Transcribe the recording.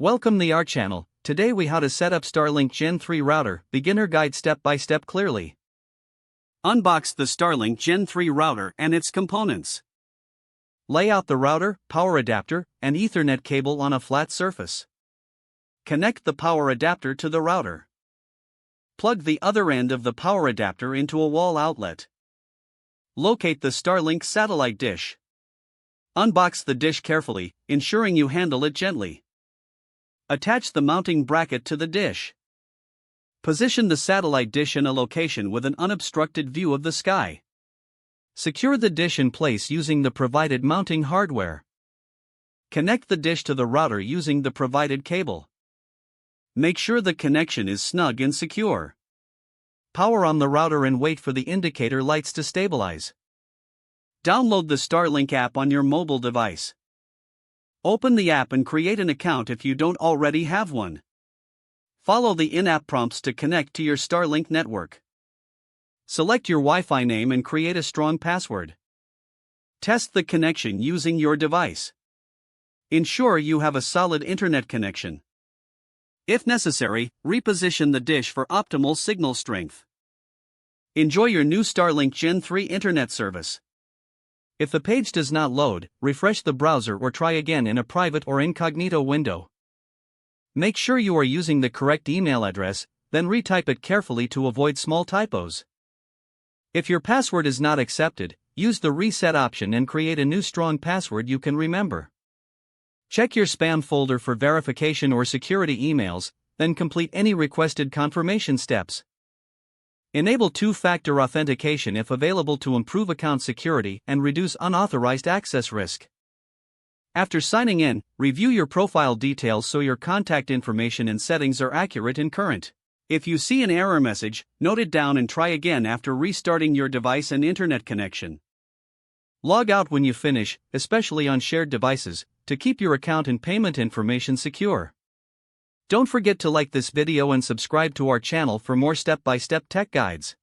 Welcome to our channel. Today we how to set up Starlink Gen 3 router, beginner guide step by step clearly. Unbox the Starlink Gen 3 router and its components. Lay out the router, power adapter, and Ethernet cable on a flat surface. Connect the power adapter to the router. Plug the other end of the power adapter into a wall outlet. Locate the Starlink satellite dish. Unbox the dish carefully, ensuring you handle it gently. Attach the mounting bracket to the dish. Position the satellite dish in a location with an unobstructed view of the sky. Secure the dish in place using the provided mounting hardware. Connect the dish to the router using the provided cable. Make sure the connection is snug and secure. Power on the router and wait for the indicator lights to stabilize. Download the Starlink app on your mobile device. Open the app and create an account if you don't already have one. Follow the in-app prompts to connect to your Starlink network. Select your Wi-Fi name and create a strong password. Test the connection using your device. Ensure you have a solid internet connection. If necessary, reposition the dish for optimal signal strength. Enjoy your new Starlink Gen 3 internet service. If the page does not load, refresh the browser or try again in a private or incognito window. Make sure you are using the correct email address, then retype it carefully to avoid small typos. If your password is not accepted, use the reset option and create a new strong password you can remember. Check your spam folder for verification or security emails, then complete any requested confirmation steps. Enable two-factor authentication if available to improve account security and reduce unauthorized access risk. After signing in, review your profile details so your contact information and settings are accurate and current. If you see an error message, note it down and try again after restarting your device and internet connection. Log out when you finish, especially on shared devices, to keep your account and payment information secure. Don't forget to like this video and subscribe to our channel for more step-by-step tech guides.